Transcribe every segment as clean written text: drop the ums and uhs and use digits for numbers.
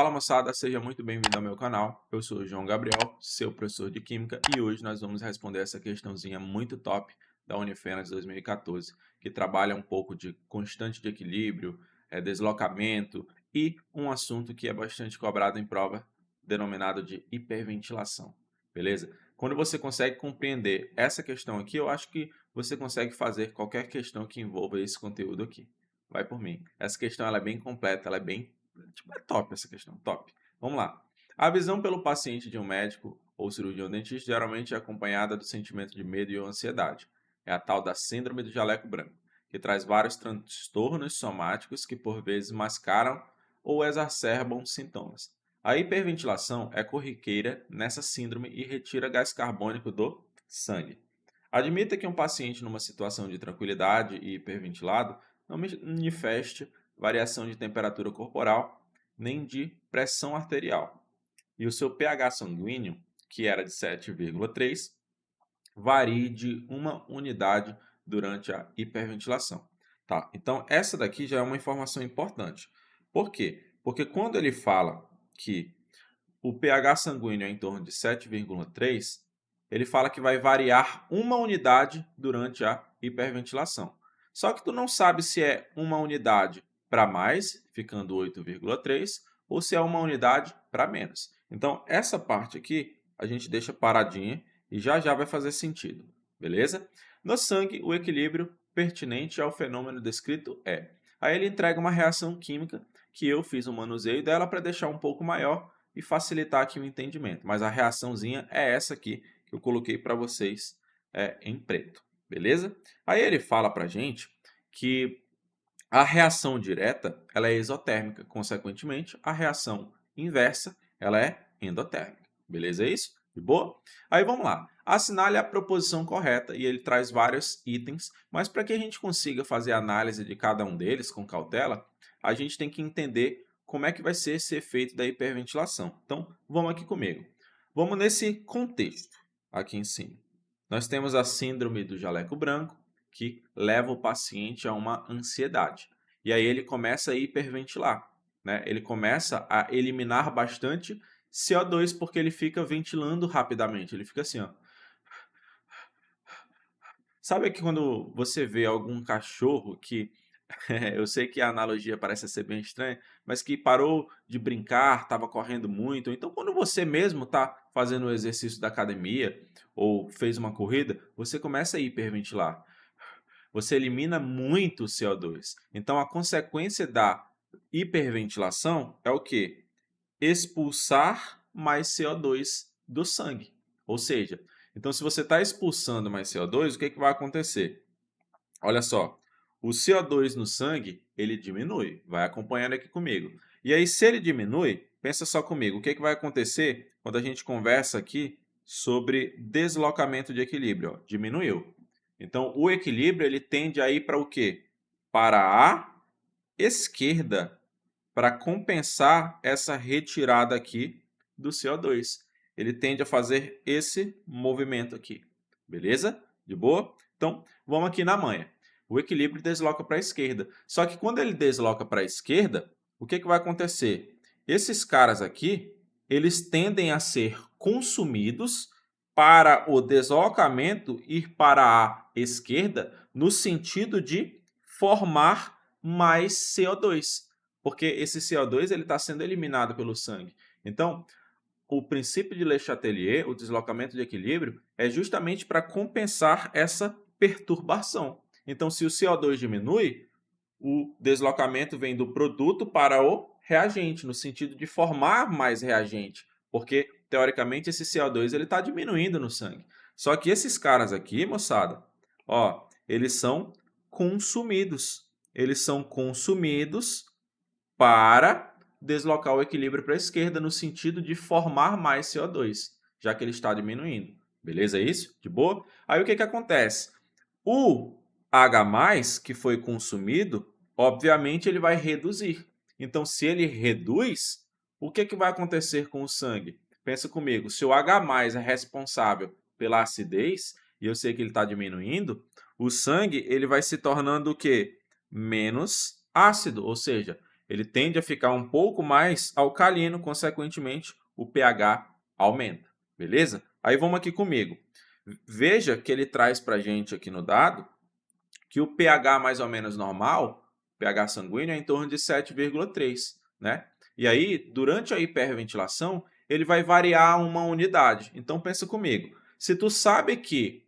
Fala moçada, seja muito bem-vindo ao meu canal. Eu sou o João Gabriel, seu professor de Química, e hoje nós vamos responder essa questãozinha muito top da Unifenas 2014, que trabalha um pouco de constante de equilíbrio, deslocamento e um assunto que é bastante cobrado em prova, denominado de hiperventilação, beleza? Quando você consegue compreender essa questão aqui, eu acho que você consegue fazer qualquer questão que envolva esse conteúdo aqui. Vai por mim. Essa questão ela é bem completa, ela é bem tipo, é top essa questão, top. Vamos lá. A visão pelo paciente de um médico ou cirurgião dentista geralmente é acompanhada do sentimento de medo e ansiedade. É a tal da síndrome do jaleco branco, que traz vários transtornos somáticos que por vezes mascaram ou exacerbam sintomas. A hiperventilação é corriqueira nessa síndrome e retira gás carbônico do sangue. Admita que um paciente numa situação de tranquilidade e hiperventilado não manifeste variação de temperatura corporal, nem de pressão arterial. E o seu pH sanguíneo, que era de 7,3, varie de 1 unidade durante a hiperventilação. Tá? Então, essa daqui já é uma informação importante. Por quê? Porque quando ele fala que o pH sanguíneo é em torno de 7,3, ele fala que vai variar 1 unidade durante a hiperventilação. Só que tu não sabe se é 1 unidade para mais, ficando 8,3, ou se é 1 unidade para menos. Então, essa parte aqui a gente deixa paradinha e já já vai fazer sentido, beleza? No sangue, o equilíbrio pertinente ao fenômeno descrito é. Aí ele entrega uma reação química que eu fiz o manuseio dela para deixar um pouco maior e facilitar aqui o entendimento. Mas a reaçãozinha é essa aqui que eu coloquei para vocês em preto, beleza? Aí ele fala para a gente que a reação direta ela é exotérmica, consequentemente, a reação inversa ela é endotérmica, beleza? É isso? De boa? Aí vamos lá. Assinale a proposição correta e ele traz vários itens, mas para que a gente consiga fazer a análise de cada um deles com cautela, a gente tem que entender como é que vai ser esse efeito da hiperventilação. Então, vamos aqui comigo. Vamos nesse contexto aqui em cima. Nós temos a síndrome do jaleco branco, que leva o paciente a uma ansiedade. E aí ele começa a hiperventilar, né? Ele começa a eliminar bastante CO2 porque ele fica ventilando rapidamente. Ele fica assim, ó. Sabe que quando você vê algum cachorro que eu sei que a analogia parece ser bem estranha, mas que parou de brincar, estava correndo muito. Ou então, quando você mesmo está fazendo o exercício da academia ou fez uma corrida, você começa a hiperventilar. Você elimina muito CO2. Então, a consequência da hiperventilação é o quê? Expulsar mais CO2 do sangue. Ou seja, então se você está expulsando mais CO2, o que vai acontecer? Olha só, o CO2 no sangue, ele diminui. Vai acompanhando aqui comigo. E aí, se ele diminui, pensa só comigo, o que vai acontecer quando a gente conversa aqui sobre deslocamento de equilíbrio? Ó, diminuiu. Então, o equilíbrio ele tende a ir para o quê? Para a esquerda, para compensar essa retirada aqui do CO2. Ele tende a fazer esse movimento aqui. Beleza? De boa? Então, vamos aqui na manha. O equilíbrio desloca para a esquerda. Só que quando ele desloca para a esquerda, o que vai acontecer? Esses caras aqui, eles tendem a ser consumidos para o deslocamento ir para a esquerda no sentido de formar mais CO2, porque esse CO2 está sendo eliminado pelo sangue. Então, o princípio de Le Chatelier, o deslocamento de equilíbrio, é justamente para compensar essa perturbação. Então, se o CO2 diminui, o deslocamento vem do produto para o reagente, no sentido de formar mais reagente, porque, teoricamente, esse CO2 está diminuindo no sangue. Só que esses caras aqui, moçada, ó, eles são consumidos. Eles são consumidos para deslocar o equilíbrio para a esquerda, no sentido de formar mais CO2, já que ele está diminuindo. Beleza isso? De boa? Aí o que acontece? O H+, que foi consumido, obviamente ele vai reduzir. Então, se ele reduz, o que vai acontecer com o sangue? Pensa comigo, se o H+ é responsável pela acidez, e eu sei que ele está diminuindo, o sangue ele vai se tornando o quê? Menos ácido, ou seja, ele tende a ficar um pouco mais alcalino, consequentemente, o pH aumenta, beleza? Aí vamos aqui comigo. Veja que ele traz para a gente aqui no dado que o pH mais ou menos normal, pH sanguíneo, é em torno de 7,3, né? E aí, durante a hiperventilação, ele vai variar uma unidade. Então, pensa comigo. Se tu sabe que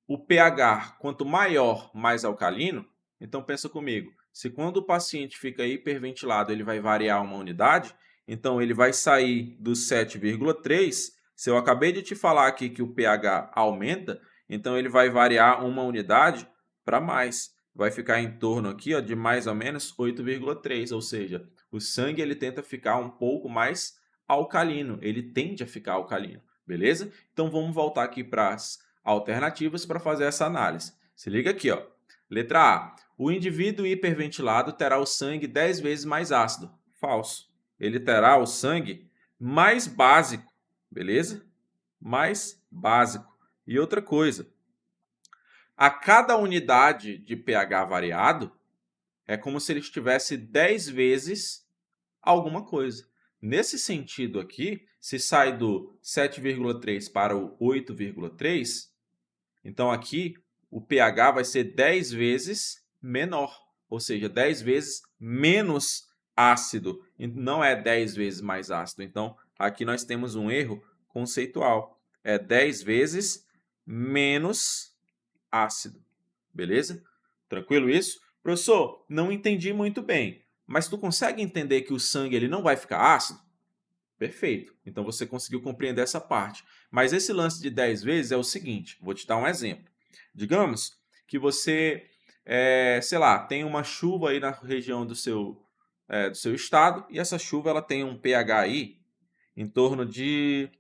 o pH, quanto maior, mais alcalino, então pensa comigo. Se quando o paciente fica hiperventilado, ele vai variar uma unidade, então ele vai sair do 7,3. Se eu acabei de te falar aqui que o pH aumenta, então ele vai variar uma unidade para mais. Vai ficar em torno aqui, ó, de mais ou menos 8,3, ou seja, o sangue ele tenta ficar um pouco mais alcalino, ele tende a ficar alcalino, beleza? Então vamos voltar aqui para as alternativas para fazer essa análise. Se liga aqui, ó. Letra A. O indivíduo hiperventilado terá o sangue 10 vezes mais ácido. Falso. Ele terá o sangue mais básico, beleza? Mais básico. E outra coisa, a cada unidade de pH variado, é como se ele estivesse 10 vezes alguma coisa. Nesse sentido aqui, se sai do 7,3 para o 8,3, então aqui o pH vai ser 10 vezes menor, ou seja, 10 vezes menos ácido, e não é 10 vezes mais ácido. Então aqui nós temos um erro conceitual, é 10 vezes menos ácido, beleza? Tranquilo isso? Professor, não entendi muito bem, mas tu consegue entender que o sangue ele não vai ficar ácido? Perfeito, então você conseguiu compreender essa parte. Mas esse lance de 10 vezes é o seguinte, vou te dar um exemplo. Digamos que você, sei lá, tem uma chuva aí na região do seu estado e essa chuva ela tem um pH aí em torno de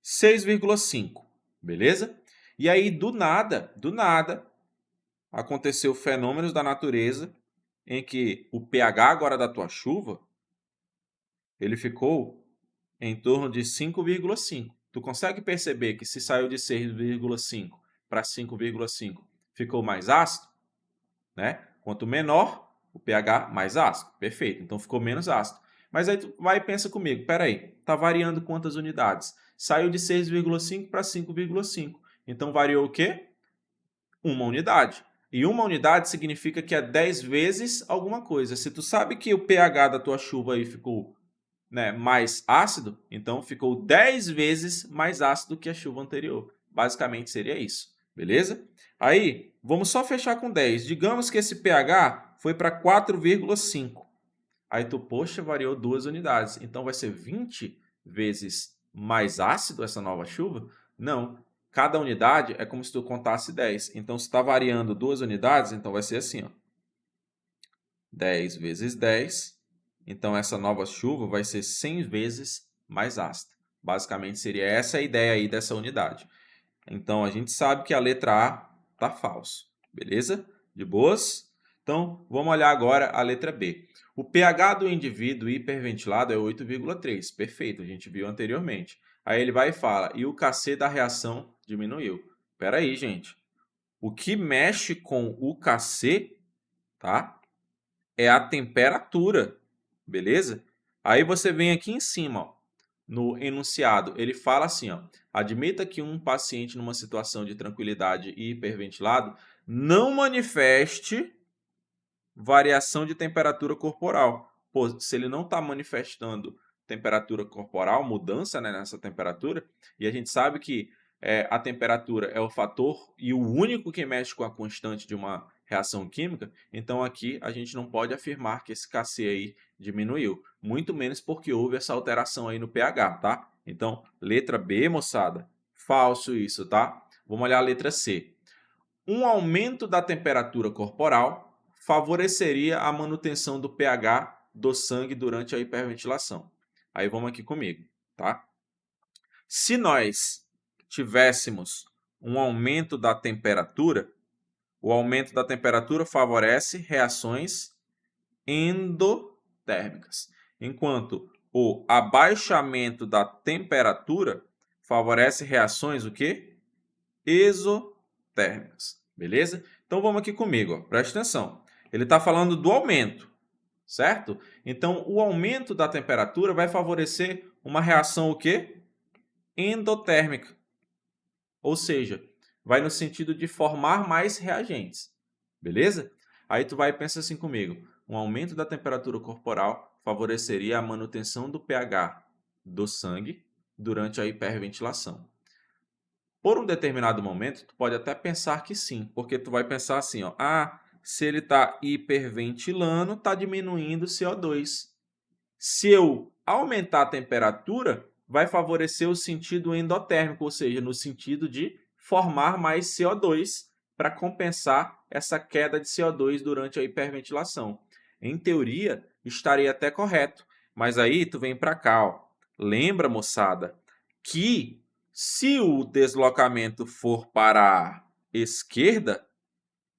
6,5, beleza? E aí, do nada, aconteceu fenômenos da natureza em que o pH agora da tua chuva, ele ficou em torno de 5,5. Tu consegue perceber que se saiu de 6,5 para 5,5 ficou mais ácido? Né? Quanto menor o pH, mais ácido. Perfeito, então ficou menos ácido. Mas aí tu vai e pensa comigo, peraí, está variando quantas unidades? Saiu de 6,5 para 5,5. Então variou o quê? Uma unidade. E uma unidade significa que é 10 vezes alguma coisa. Se tu sabe que o pH da tua chuva aí ficou, né, mais ácido, então ficou 10 vezes mais ácido que a chuva anterior. Basicamente seria isso, beleza? Aí, vamos só fechar com 10. Digamos que esse pH foi para 4,5. Aí tu, poxa, variou 2 unidades. Então vai ser 20 vezes mais ácido essa nova chuva? Não. Cada unidade é como se tu contasse 10. Então, se está variando 2 unidades, então vai ser assim, ó. 10 vezes 10. Então, essa nova chuva vai ser 100 vezes mais ácida. Basicamente, seria essa a ideia aí dessa unidade. Então, a gente sabe que a letra A está falso. Beleza? De boas? Então, vamos olhar agora a letra B. O pH do indivíduo hiperventilado é 8,3. Perfeito, a gente viu anteriormente. Aí ele vai e fala, e o Kc da reação diminuiu. Espera aí, gente. O que mexe com o Kc, tá? É a temperatura, beleza? Aí você vem aqui em cima, ó, no enunciado, ele fala assim, ó, admita que um paciente numa situação de tranquilidade e hiperventilado não manifeste variação de temperatura corporal. Pô, se ele não está manifestando temperatura corporal, mudança, né, nessa temperatura, e a gente sabe que a temperatura é o fator e o único que mexe com a constante de uma reação química, então aqui a gente não pode afirmar que esse Kc aí diminuiu, muito menos porque houve essa alteração aí no pH, tá? Então, letra B, moçada, falso isso, tá? Vamos olhar a letra C. Um aumento da temperatura corporal favoreceria a manutenção do pH do sangue durante a hiperventilação. Aí vamos aqui comigo, tá? Se nós tivéssemos um aumento da temperatura, o aumento da temperatura favorece reações endotérmicas, enquanto o abaixamento da temperatura favorece reações o quê? Exotérmicas, beleza? Então vamos aqui comigo, ó. Presta atenção. Ele está falando do aumento. certo? Então, o aumento da temperatura vai favorecer uma reação o quê? Endotérmica. Ou seja, vai no sentido de formar mais reagentes. Beleza? Aí tu vai e pensa assim comigo. Um aumento da temperatura corporal favoreceria a manutenção do pH do sangue durante a hiperventilação. Por um determinado momento, tu pode até pensar que sim, porque tu vai pensar assim, ó, se ele está hiperventilando, está diminuindo o CO2. Se eu aumentar a temperatura, vai favorecer o sentido endotérmico, ou seja, no sentido de formar mais CO2 para compensar essa queda de CO2 durante a hiperventilação. Em teoria, estaria até correto, mas aí tu vem para cá, ó. Lembra, moçada, que se o deslocamento for para a esquerda,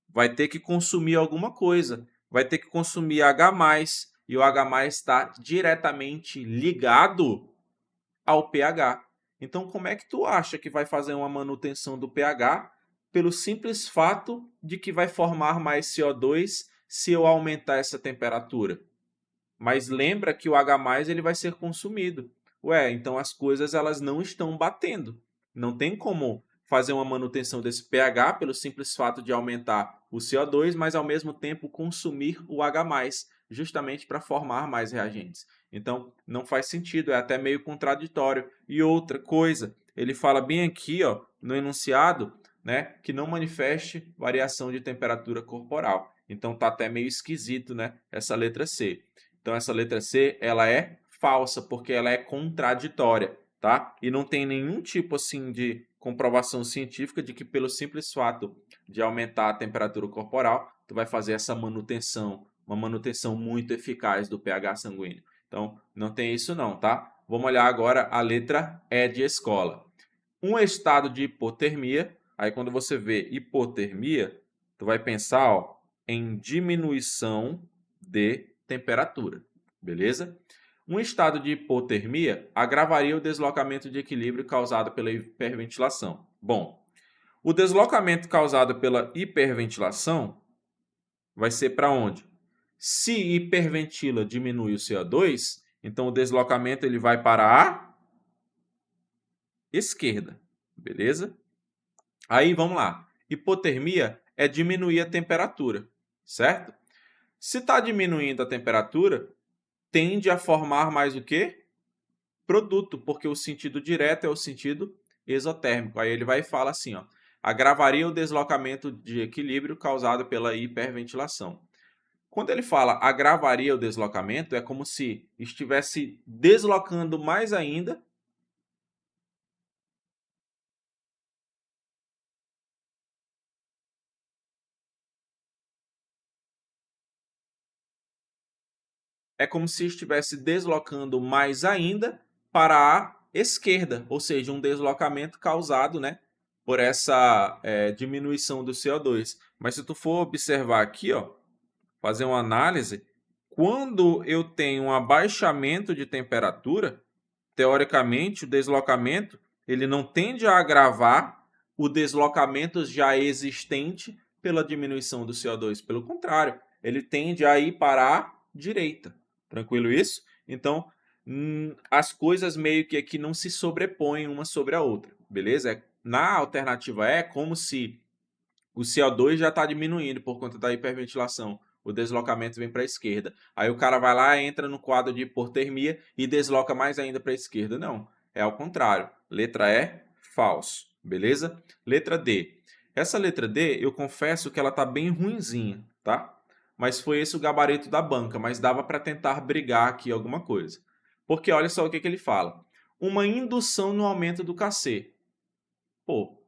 vai ter que consumir alguma coisa, vai ter que consumir H+, e o H+ está diretamente ligado ao pH. Então, como é que tu acha que vai fazer uma manutenção do pH pelo simples fato de que vai formar mais CO2 se eu aumentar essa temperatura? Mas lembra que o H+ ele vai ser consumido. Ué, então as coisas elas não estão batendo. Não tem como fazer uma manutenção desse pH pelo simples fato de aumentar o CO2, mas ao mesmo tempo consumir o H+, justamente para formar mais reagentes. Então, não faz sentido, é até meio contraditório. E outra coisa, ele fala bem aqui, ó, no enunciado, né, que não manifeste variação de temperatura corporal. Então tá até meio esquisito, né, essa letra C. Então essa letra C, ela é falsa, porque ela é contraditória, tá? E não tem nenhum tipo assim de comprovação científica de que pelo simples fato de aumentar a temperatura corporal, tu vai fazer essa manutenção, uma manutenção muito eficaz do pH sanguíneo. Então, não tem isso não, tá? Vamos olhar agora a letra E de escola. Um estado de hipotermia, aí quando você vê hipotermia, tu vai pensar, ó, em diminuição de temperatura, beleza? Um estado de hipotermia agravaria o deslocamento de equilíbrio causado pela hiperventilação. Bom, o deslocamento causado pela hiperventilação vai ser para onde? Se hiperventila diminui o CO2, então o deslocamento ele vai para a esquerda, beleza? Aí vamos lá. Hipotermia é diminuir a temperatura, certo? Se está diminuindo a temperatura, tende a formar mais o quê? Produto, porque o sentido direto é o sentido exotérmico. Aí ele vai e fala assim, ó, agravaria o deslocamento de equilíbrio causado pela hiperventilação. Quando ele fala agravaria o deslocamento, é como se estivesse deslocando mais ainda mais ainda para a esquerda, ou seja, um deslocamento causado, né, por essa diminuição do CO2. Mas se tu for observar aqui, ó, fazer uma análise, quando eu tenho um abaixamento de temperatura, teoricamente o deslocamento ele não tende a agravar o deslocamento já existente pela diminuição do CO2. Pelo contrário, ele tende a ir para a direita. Tranquilo isso? Então, as coisas meio que aqui não se sobrepõem uma sobre a outra, beleza? Na alternativa é como se o CO2 já está diminuindo por conta da hiperventilação. O deslocamento vem para a esquerda. Aí o cara vai lá, entra no quadro de hipotermia e desloca mais ainda para a esquerda. Não, é ao contrário. Letra E, falso. Beleza? Letra D. Essa letra D, eu confesso que ela está bem ruinzinha, tá? Mas foi esse o gabarito da banca, mas dava para tentar brigar aqui alguma coisa. Porque olha só o que ele fala. Uma indução no aumento do Kc. Pô,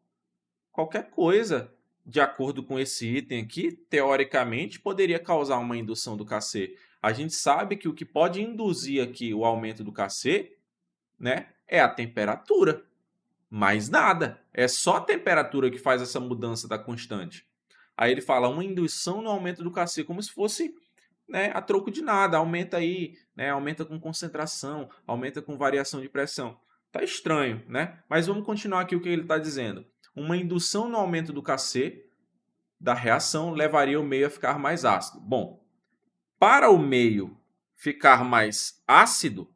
qualquer coisa, de acordo com esse item aqui, teoricamente, poderia causar uma indução do Kc. A gente sabe que o que pode induzir aqui o aumento do Kc, né, é a temperatura. Mais nada. É só a temperatura que faz essa mudança da constante. Aí ele fala uma indução no aumento do Kc, como se fosse, né, a troco de nada. Aumenta aí, né, aumenta com concentração, aumenta com variação de pressão. Tá estranho, né? Mas vamos continuar aqui o que ele está dizendo. Uma indução no aumento do Kc da reação levaria o meio a ficar mais ácido. Bom, Para o meio ficar mais ácido,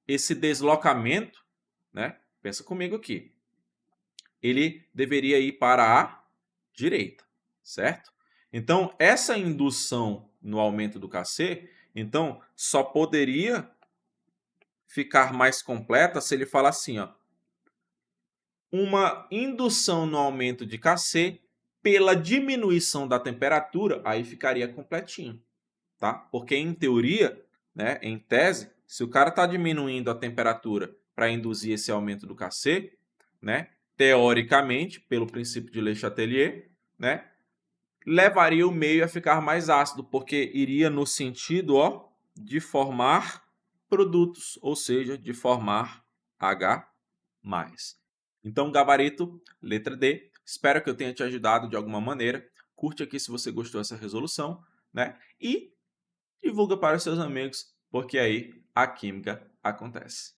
esse deslocamento, né? Pensa comigo aqui. Ele deveria ir para a direita, certo? Então, essa indução no aumento do Kc, então, só poderia ficar mais completa se ele falar assim, ó, uma indução no aumento de Kc pela diminuição da temperatura, aí ficaria completinho, tá? Porque em teoria, né, em tese, se o cara está diminuindo a temperatura para induzir esse aumento do Kc, né, teoricamente, pelo princípio de Le Chatelier, né, levaria o meio a ficar mais ácido, porque iria no sentido, ó, de formar produtos, ou seja, de formar H+. Então, gabarito, letra D. Espero que eu tenha te ajudado de alguma maneira. Curte aqui se você gostou dessa resolução, né? E divulga para os seus amigos, porque aí a química acontece.